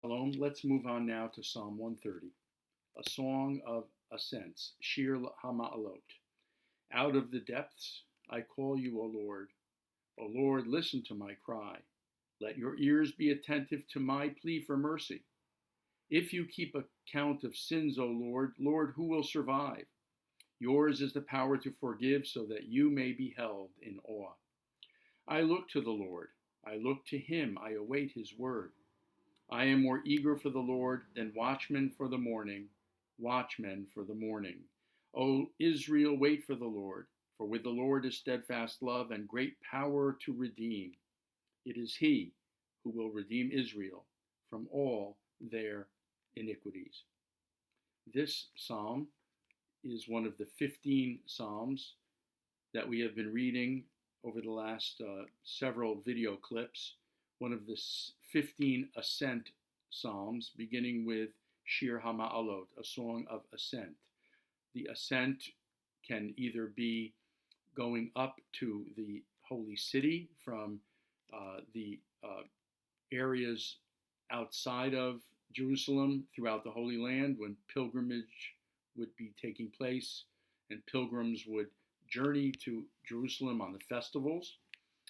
Shalom. Let's move on now to Psalm 130, a song of ascents, Shir HaMa'alot. Out of the depths I call you, O Lord. O Lord, listen to my cry. Let your ears be attentive to my plea for mercy. If you keep account of sins, O Lord, Lord, who will survive? Yours is the power to forgive so that you may be held in awe. I look to the Lord. I look to him. I await his word. I am more eager for the Lord than watchmen for the morning, watchmen for the morning. O Israel, wait for the Lord, for with the Lord is steadfast love and great power to redeem. It is he who will redeem Israel from all their iniquities. This psalm is one of the 15 psalms that we have been reading over the last several video clips. One of the 15 ascent psalms, beginning with Shir HaMa'alot, a song of ascent. The ascent can either be going up to the holy city from the areas outside of Jerusalem throughout the Holy Land when pilgrimage would be taking place and pilgrims would journey to Jerusalem on the festivals,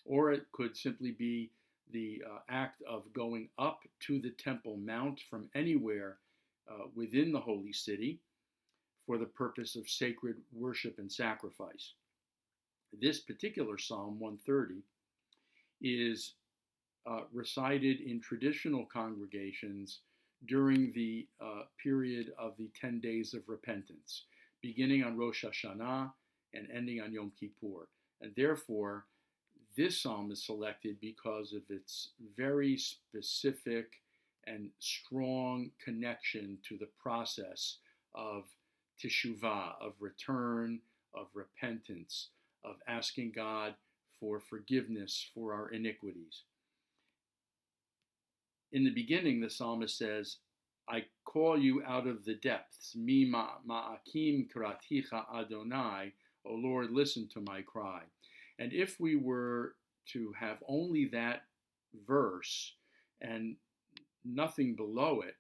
or it could simply be the act of going up to the Temple Mount from anywhere within the holy city for the purpose of sacred worship and sacrifice. This particular Psalm 130 is recited in traditional congregations during the period of the 10 days of repentance, beginning on Rosh Hashanah and ending on Yom Kippur. And therefore, this psalm is selected because of its very specific and strong connection to the process of teshuvah, of return, of repentance, of asking God for forgiveness for our iniquities. In the beginning, the psalmist says, I call you out of the depths. Mi ma'akim kraticha Adonai. O Lord, listen to my cry. And if we were to have only that verse and nothing below it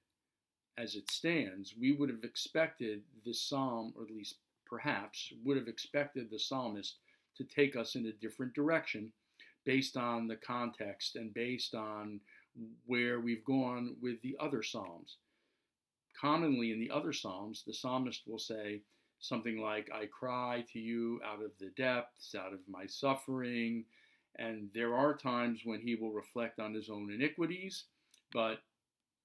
as it stands, we would have expected this psalm, or at least perhaps would have expected the psalmist to take us in a different direction based on the context and based on where we've gone with the other psalms. Commonly in the other psalms, the psalmist will say something like, I cry to you out of the depths, out of my suffering. And there are times when he will reflect on his own iniquities, but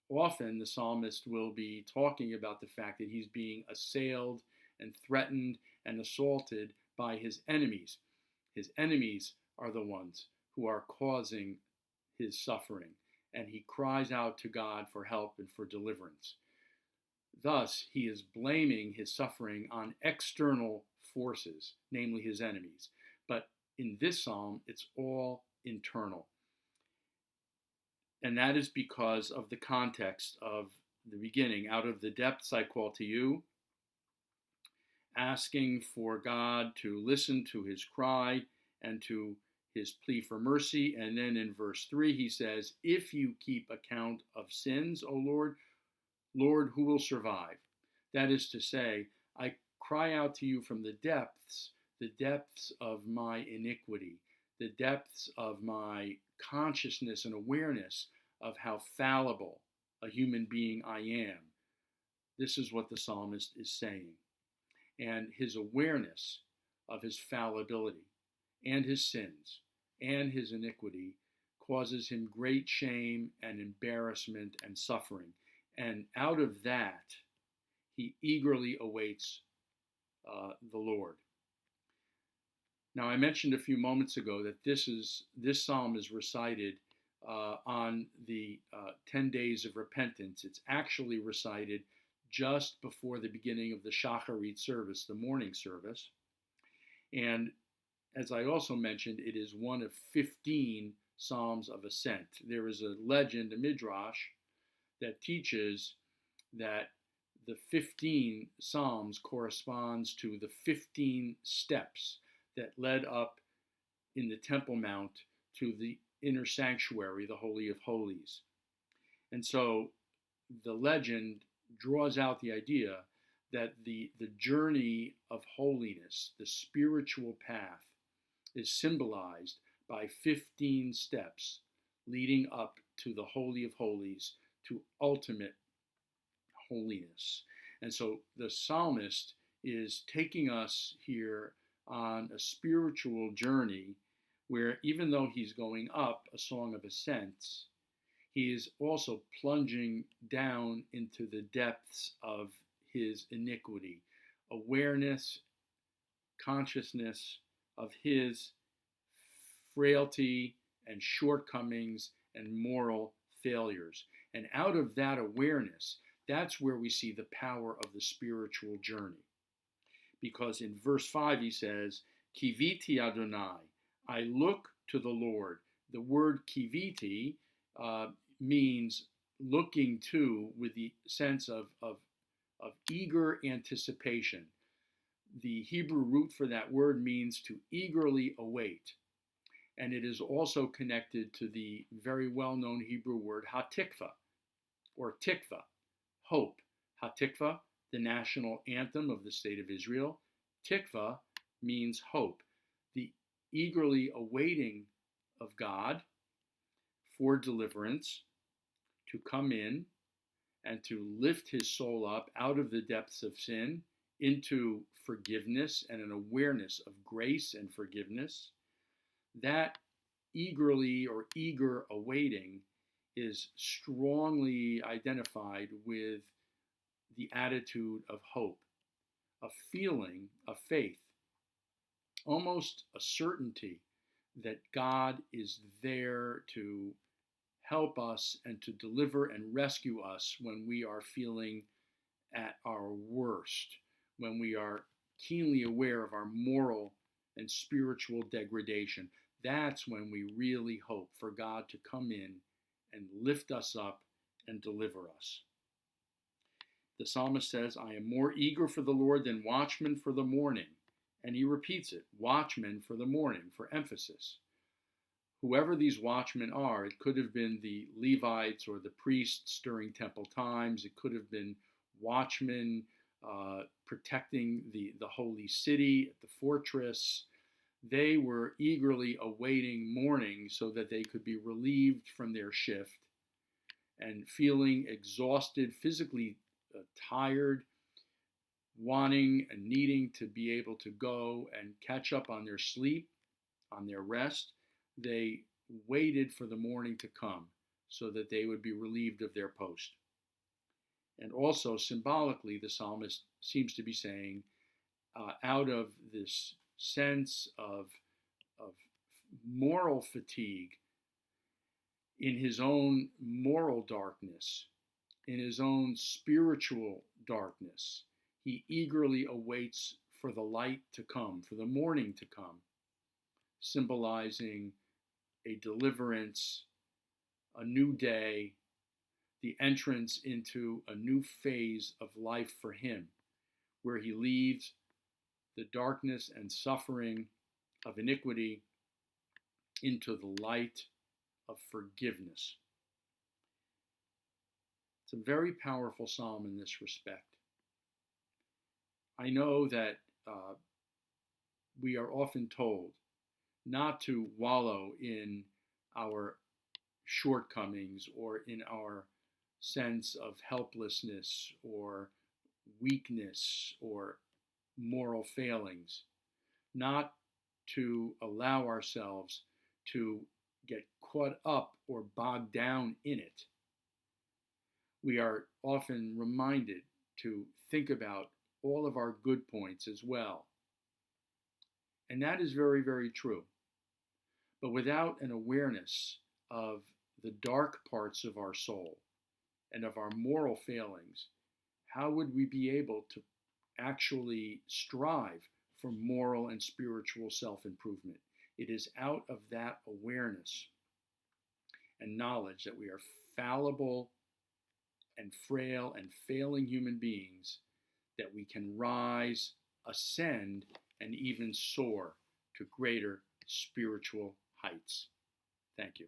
often the psalmist will be talking about the fact that he's being assailed and threatened and assaulted by his enemies. His enemies are the ones who are causing his suffering, and he cries out to God for help and for deliverance. Thus, he is blaming his suffering on external forces, namely his enemies. But in this psalm, it's all internal. And that is because of the context of the beginning. Out of the depths I call to you, asking for God to listen to his cry and to his plea for mercy. And then in verse 3, he says, if you keep account of sins, O Lord, Lord, who will survive? That is to say, I cry out to you from the depths of my iniquity, the depths of my consciousness and awareness of how fallible a human being I am. This is what the psalmist is saying. And his awareness of his fallibility and his sins and his iniquity causes him great shame and embarrassment and suffering. And out of that, he eagerly awaits the Lord. Now, I mentioned a few moments ago that this psalm is recited on the 10 days of repentance. It's actually recited just before the beginning of the Shacharit service, the morning service. And as I also mentioned, it is one of 15 psalms of ascent. There is a legend, a midrash, that teaches that the 15 psalms corresponds to the 15 steps that led up in the Temple Mount to the inner sanctuary, the Holy of Holies. And so the legend draws out the idea that the journey of holiness, the spiritual path, is symbolized by 15 steps leading up to the Holy of Holies, to ultimate holiness. And so the psalmist is taking us here on a spiritual journey where, even though he's going up a song of ascents, he is also plunging down into the depths of his iniquity, awareness, consciousness of his frailty and shortcomings and moral failures. And out of that awareness, that's where we see the power of the spiritual journey. Because in verse 5 he says, Kiviti Adonai, I look to the Lord. The word kiviti means looking to, with the sense of eager anticipation. The Hebrew root for that word means to eagerly await. And it is also connected to the very well-known Hebrew word hatikva, or tikva, hope. Hatikva, the national anthem of the state of Israel. Tikva means hope, the eagerly awaiting of God for deliverance, to come in and to lift his soul up out of the depths of sin into forgiveness and an awareness of grace and forgiveness. That eagerly or eager awaiting is strongly identified with the attitude of hope, a feeling of faith, almost a certainty that God is there to help us and to deliver and rescue us when we are feeling at our worst, when we are keenly aware of our moral and spiritual degradation. That's when we really hope for God to come in and lift us up and deliver us. The psalmist says, I am more eager for the Lord than watchmen for the morning. And he repeats it, watchmen for the morning, for emphasis. Whoever these watchmen are, it could have been the Levites or the priests during temple times. It could have been watchmen protecting the holy city, the fortress. They were eagerly awaiting morning so that they could be relieved from their shift, and feeling exhausted, physically tired, wanting and needing to be able to go and catch up on their sleep, on their rest. They waited for the morning to come so that they would be relieved of their post. And also symbolically, the psalmist seems to be saying, out of this sense of moral fatigue, in his own moral darkness, in his own spiritual darkness, he eagerly awaits for the light to come, for the morning to come, symbolizing a deliverance, a new day, the entrance into a new phase of life for him, where he leaves the darkness and suffering of iniquity into the light of forgiveness. It's a very powerful psalm in this respect. I know that we are often told not to wallow in our shortcomings or in our sense of helplessness or weakness or moral failings, not to allow ourselves to get caught up or bogged down in it. We are often reminded to think about all of our good points as well. And that is very, very true. But without an awareness of the dark parts of our soul and of our moral failings, how would we be able to actually strive for moral and spiritual self-improvement? It is out of that awareness and knowledge that we are fallible and frail and failing human beings that we can rise, ascend, and even soar to greater spiritual heights. Thank you.